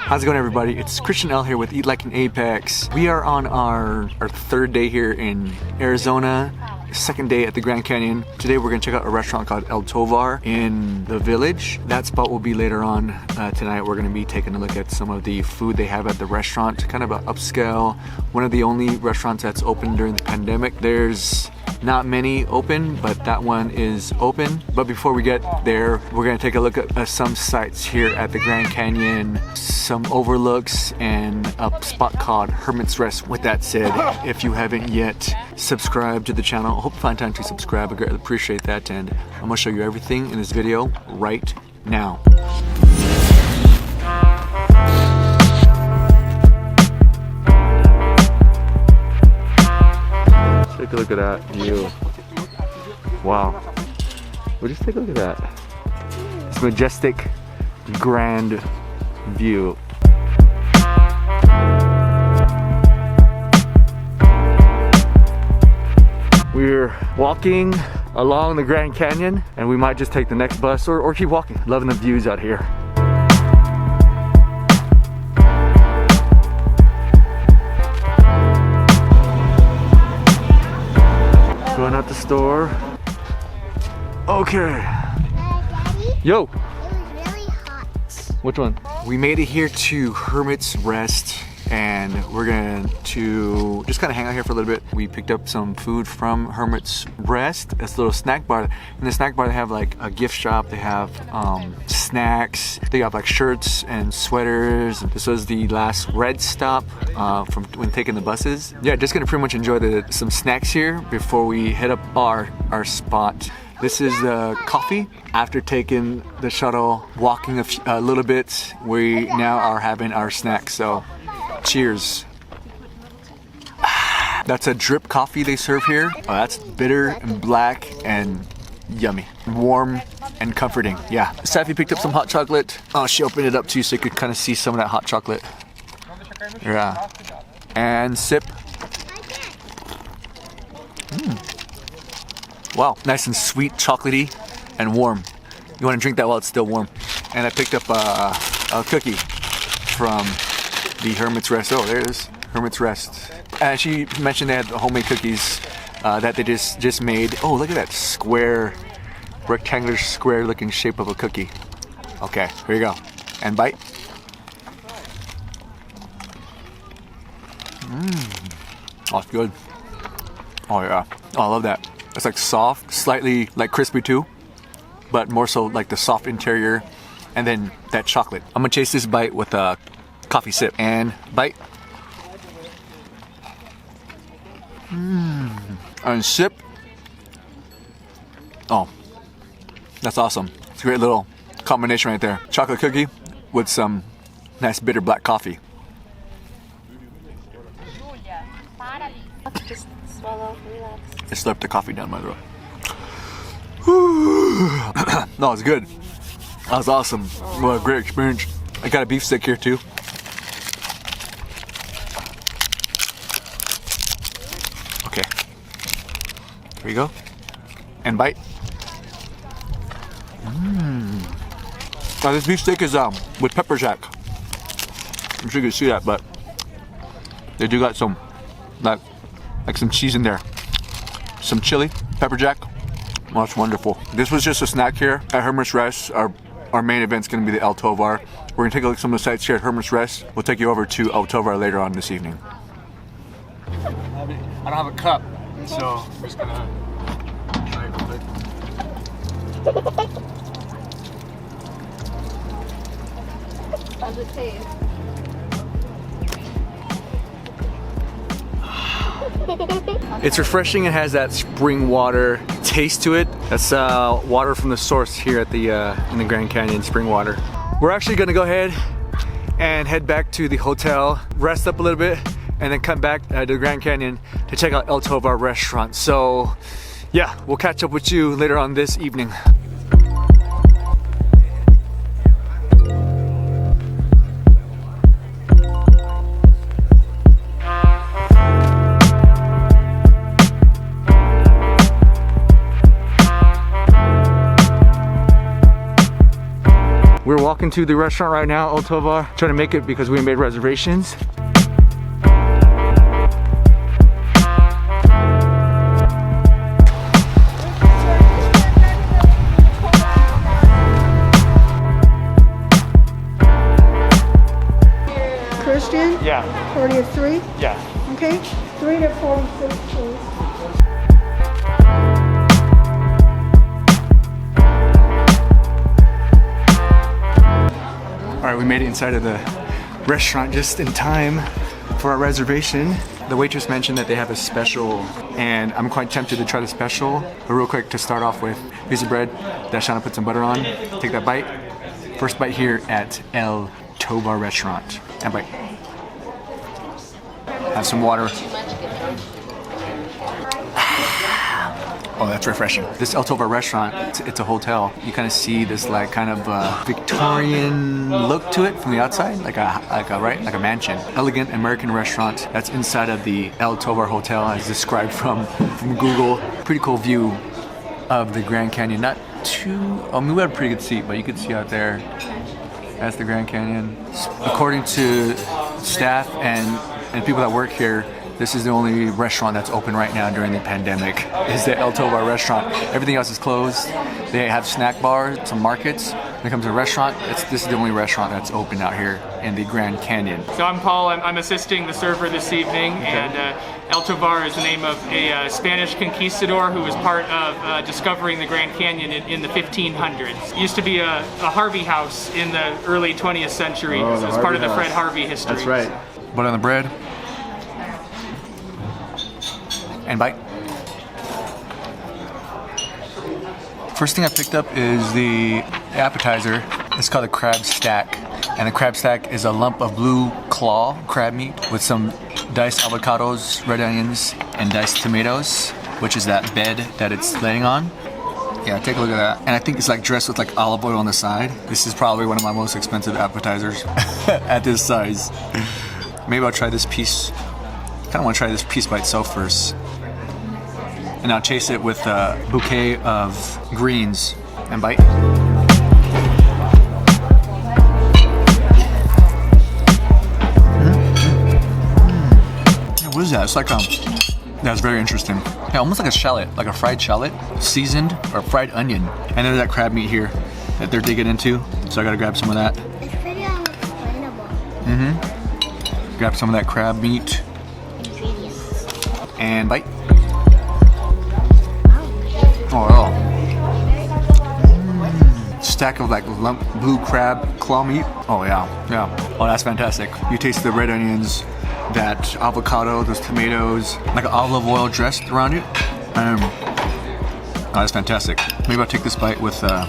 How's it going, everybody? It's CHRISTIANL here with Eat Like an Apex. We are on our third day here in Arizona, second day at the Grand Canyon. Today we're gonna check out a restaurant called El Tovar in the Village. That spot will be later on tonight. We're gonna be taking a look at some of the food they have at the restaurant, kind of an upscale, one of the only restaurants that's open during the pandemic. There's not many open, but that one is open. But before we get there, we're gonna take a look at some sites here at the Grand Canyon, some overlooks, and a spot called Hermit's Rest. With that said, if you haven't yet subscribed to the channel, I hope you find time to subscribe. I greatly appreciate that, and I'm gonna show you everything in this video right now. Take a look at that view. Wow. Well, just take a look at that. It's majestic, grand view. We're walking along the Grand Canyon, and we might just take the next bus or keep walking. Loving the views out here. Going out the store. Okay. Daddy, Yo. it was really hot. Which one? We made it here to Hermit's Rest, and we're going to just kind of hang out here for a little bit. We picked up some food from Hermit's Rest. It's a little snack bar. In the snack bar, they have like a gift shop. They have snacks. They have like shirts and sweaters. This was the last red stop from when taking the buses. Yeah, just gonna pretty much enjoy some snacks here before we head up our spot. This is the coffee. After taking the shuttle, walking a little bit, we now are having our snacks. So, cheers. That's a drip coffee they serve here. Oh, that's bitter and black and yummy. Warm and comforting, yeah. Safi picked up some hot chocolate. Oh, she opened it up too so you could kind of see some of that hot chocolate. Yeah. And sip. Wow, nice and sweet, chocolatey, and warm. You want to drink that while it's still warm. And I picked up a cookie from the Hermit's Rest. Oh, there it is, Hermit's Rest. And she mentioned they had homemade cookies that they just made. Oh, look at that square, rectangular square looking shape of a cookie. Okay, here you go. And bite. Oh, it's good. Oh yeah, oh, I love that. It's like soft, slightly like crispy too, but more so like the soft interior, and then that chocolate. I'm gonna chase this bite with a coffee sip. And bite. And sip. Oh, that's awesome. It's a great little combination right there. Chocolate cookie with some nice bitter black coffee. Just swallow, relax. I slurped the coffee down my throat. No, it's good. That was awesome. What a great experience. I got a beef stick here too. Okay. Here you go. And bite. Now this beef stick is with pepper jack. I'm sure you can see that, but they do got some like some cheese in there. Some chili, pepper jack. Well, that's wonderful. This was just a snack here at Hermit's Rest. Our main event's gonna be the El Tovar. We're gonna take a look at some of the sites here at Hermit's Rest. We'll take you over to El Tovar later on this evening. I don't have a cup, so I'm just gonna try it real quick. How's it taste? It's refreshing. It has that spring water taste to it. That's water from the source here at the in the Grand Canyon, spring water. We're actually gonna go ahead and head back to the hotel, rest up a little bit, and then come back to the Grand Canyon to check out El Tovar restaurant. So yeah, we'll catch up with you later on this evening. walking to the restaurant right now, El Tovar. Trying to make it because we made reservations. Christian? Yeah. 40 of 3? Yeah. Okay. 3 to 46, please. All right, we made it inside of the restaurant just in time for our reservation. The waitress mentioned that they have a special, and I'm quite tempted to try the special. But real quick, to start off with, piece of bread that Shauna put some butter on. Take that bite. First bite here at El Tovar restaurant. And bite. Have some water. Oh, that's refreshing. This El Tovar restaurant, it's a hotel. You kind of see this like kind of Victorian look to it from the outside, like a mansion. Elegant American restaurant that's inside of the El Tovar hotel, as described from Google. Pretty cool view of the Grand Canyon. Not too. I mean, we had a pretty good seat, but you could see out there. That's the Grand Canyon. According to staff and people that work here, this is the only restaurant that's open right now during the pandemic. Is the El Tovar restaurant. Everything else is closed. They have snack bars, some markets. When it comes to a restaurant, this is the only restaurant that's open out here in the Grand Canyon. So I'm Paul. I'm assisting the server this evening, and El Tovar is the name of a Spanish conquistador who was part of discovering the Grand Canyon in the 1500s. It used to be a Harvey house in the early 20th century. Oh, so it's part of the Fred Harvey history. That's right. Butter on the bread. And bite. First thing I picked up is the appetizer. It's called a crab stack. And the crab stack is a lump of blue claw crab meat with some diced avocados, red onions, and diced tomatoes, which is that bed that it's laying on. Yeah, take a look at that. And I think it's like dressed with like olive oil on the side. This is probably one of my most expensive appetizers at this size. Maybe I'll try this piece. I kind of want to try this piece by itself first. And I'll chase it with a bouquet of greens and bite. Yeah, what is that? It's like that's very interesting. Yeah, almost like a shallot, like a fried shallot, seasoned or fried onion. And there's that crab meat here that they're digging into, so I gotta grab some of that. It's pretty unexplainable. Grab some of that crab meat and bite. Oh, stack of like lump blue crab claw meat. Oh yeah. Oh, that's fantastic. You taste the red onions, that avocado, those tomatoes, like an olive oil dressed around it. Oh, that's fantastic. Maybe I'll take this bite with a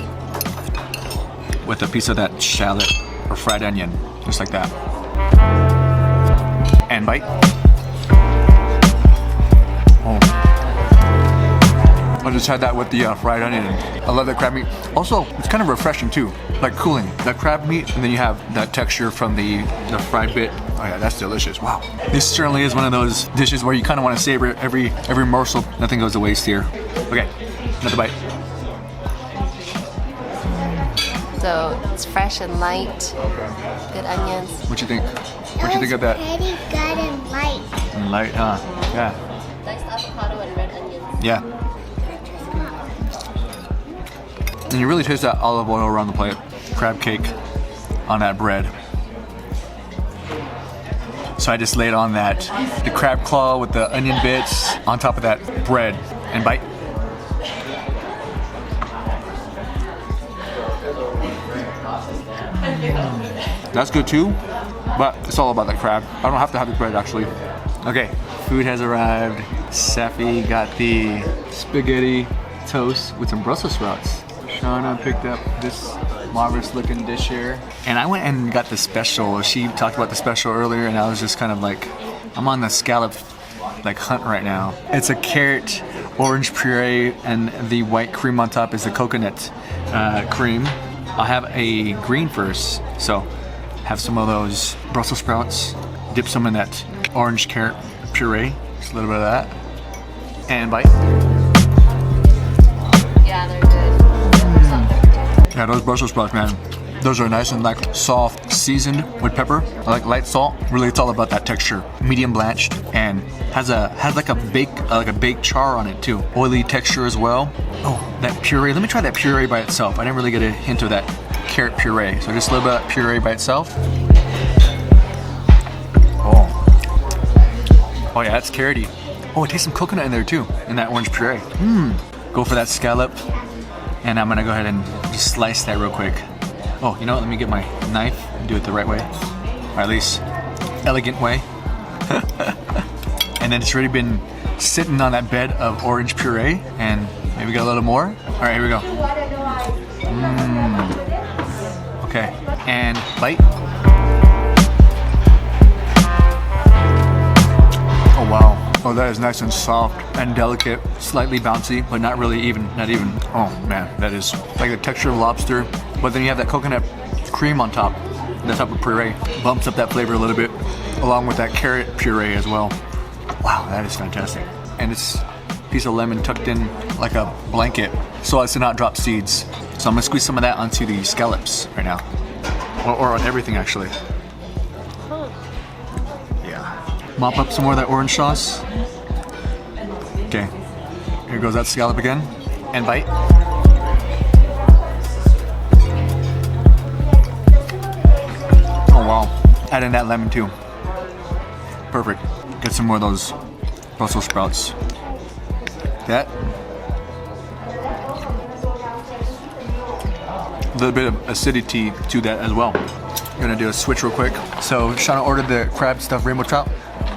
piece of that shallot or fried onion, just like that. And bite. Oh. I just had that with the fried onion. I love that crab meat. Also, it's kind of refreshing too, like cooling. That crab meat, and then you have that texture from the fried bit. Oh yeah, that's delicious. Wow. This certainly is one of those dishes where you kind of want to savor every morsel. Nothing goes to waste here. Okay, another bite. So it's fresh and light. Good onions. What you think? What you think of that? Pretty good and light. And light, huh? Yeah. Diced avocado and red onions. Yeah. And you really taste that olive oil around the plate. Crab cake on that bread. So I just laid on the crab claw with the onion bits on top of that bread and bite. That's good too, but it's all about that crab. I don't have to have the bread actually. Okay, food has arrived. Safi got the spaghetti toast with some Brussels sprouts. Shauna picked up this marvelous looking dish here. And I went and got the special. She talked about the special earlier and I was just kind of like, I'm on the scallop hunt right now. It's a carrot orange puree and the white cream on top is the coconut cream. I'll have a green first. So have some of those Brussels sprouts, dip some in that orange carrot puree, just a little bit of that, and bite. Yeah, they're good. Yeah, those Brussels sprouts, man, Those are nice and like soft, seasoned with pepper. I like light salt. Really, it's all about that texture. Medium blanched and has like a baked char on it too. Oily texture as well. Oh, that puree. Let me try that puree by itself. I didn't really get a hint of that carrot puree. So just a little bit of puree by itself. Oh yeah, that's carroty. Oh, it tastes some coconut in there too, in that orange puree. Go for that scallop. And I'm gonna go ahead and just slice that real quick. Oh, you know what? Let me get my knife and do it the right way. Or at least, elegant way. And then it's already been sitting on that bed of orange puree. And maybe get a little more. All right, here we go. Okay, and bite. Oh wow. Oh, that is nice and soft and delicate, slightly bouncy, but not really even, not even. Oh man, that is like the texture of lobster, but then you have that coconut cream on top. The top of puree bumps up that flavor a little bit, along with that carrot puree as well. Wow, that is fantastic. And it's a piece of lemon tucked in like a blanket, so as to not drop seeds. So I'm gonna squeeze some of that onto the scallops right now, or on everything actually. Mop up some more of that orange sauce. Okay, here goes that scallop again. And bite. Oh wow, add in that lemon too. Perfect. Get some more of those Brussels sprouts. That. A little bit of acidity to that as well. Gonna do a switch real quick. So Shauna ordered the crab stuffed rainbow trout.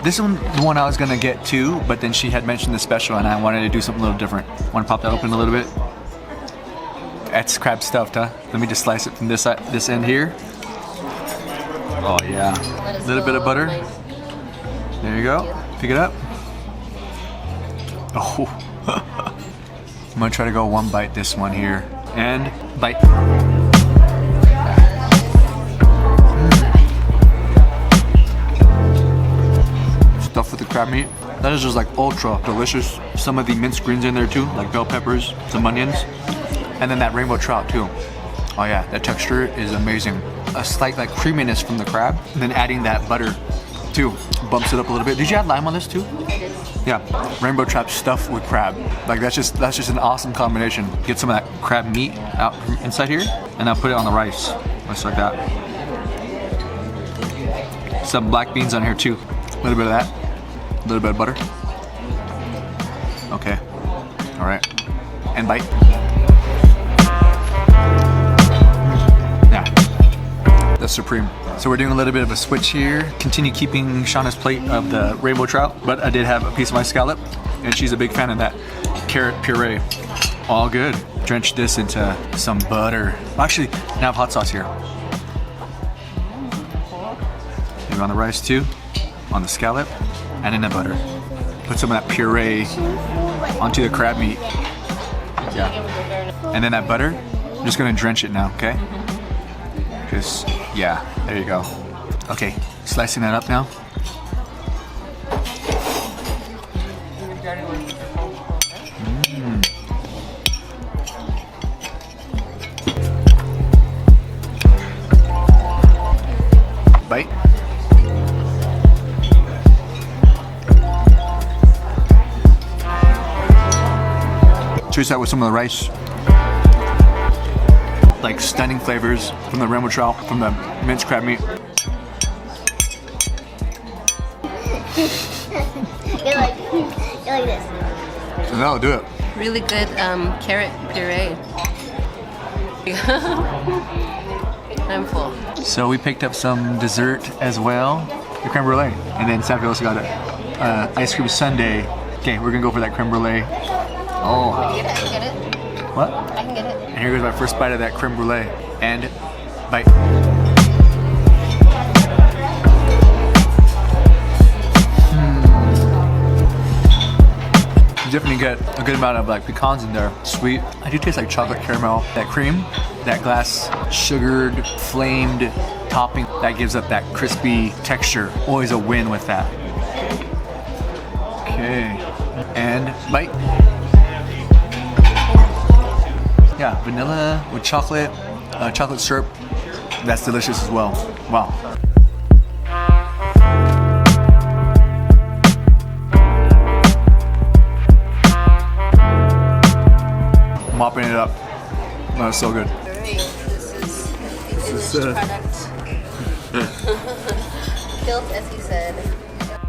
This one, the one I was gonna get too, but then she had mentioned the special and I wanted to do something a little different. Want to pop that open a little bit? That's crab stuffed, huh? Let me just slice it from this side, this end here. Oh yeah, a little bit of butter. There you go. Pick it up. Oh, I'm gonna try to go one bite this one here and bite. Stuffed with the crab meat. That is just like ultra delicious. Some of the minced greens in there too, like bell peppers, some onions, and then that rainbow trout too. Oh yeah, that texture is amazing. A slight like creaminess from the crab, and then adding that butter too bumps it up a little bit. Did you add lime on this too? I did. Yeah, rainbow trout stuffed with crab. Like that's just an awesome combination. Get some of that crab meat out from inside here, and I'll put it on the rice, just like that. Some black beans on here too. A little bit of that. A little bit of butter. Okay. All right. And bite. Yeah. That's supreme. So we're doing a little bit of a switch here. Continue keeping Shauna's plate of the rainbow trout, but I did have a piece of my scallop, and she's a big fan of that carrot puree. All good. Drench this into some butter. Actually, now I have hot sauce here. Maybe on the rice too, on the scallop, and in the butter. Put some of that puree onto the crab meat. Yeah. And then that butter, I'm just gonna drench it now, okay? Just, yeah, there you go. Okay, slicing that up now. Bite. Trace that with some of the rice. Like stunning flavors from the rainbow trout, from the minced crab meat. You're like this. So that'll do it. Really good carrot puree. I'm full. So we picked up some dessert as well, the creme brulee, and then Savvy also got a ice cream sundae. Okay, we're gonna go for that creme brulee. Oh. Get it? Get it? What? I can get it. And here goes my first bite of that creme brulee. And bite. You definitely get a good amount of like pecans in there. Sweet. I do taste like chocolate caramel. That cream, that glass sugared, flamed topping, that gives up that crispy texture. Always a win with that. Okay. And bite. Yeah, vanilla with chocolate, chocolate syrup. That's delicious as well. Wow. Mopping it up. Oh, it's so good. This is product. Built as you said.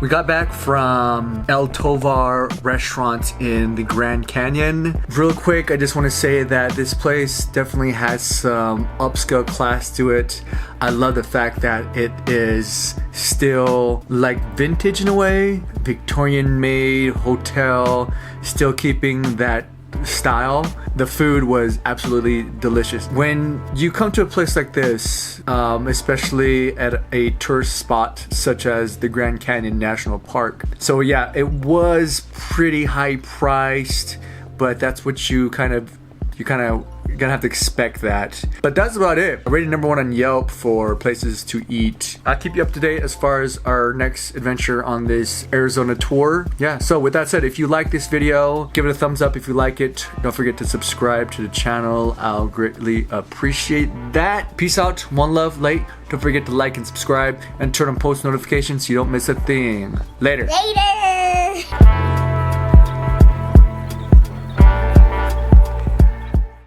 We got back from El Tovar restaurant in the Grand Canyon. Real quick, I just want to say that this place definitely has some upscale class to it. I love the fact that it is still like vintage in a way, Victorian made hotel, still keeping that style. The food was absolutely delicious. When you come to a place like this, especially at a tourist spot such as the Grand Canyon National Park, so yeah, it was pretty high priced, but that's what you kind of gonna have to expect that. But that's about it. I rated #1 on Yelp for places to eat. I'll keep you up to date as far as our next adventure on this Arizona tour. Yeah, so with that said, if you like this video, give it a thumbs up if you like it. Don't forget to subscribe to the channel. I'll greatly appreciate that. Peace out, one love, late. Don't forget to like and subscribe and turn on post notifications so you don't miss a thing. Later. Later.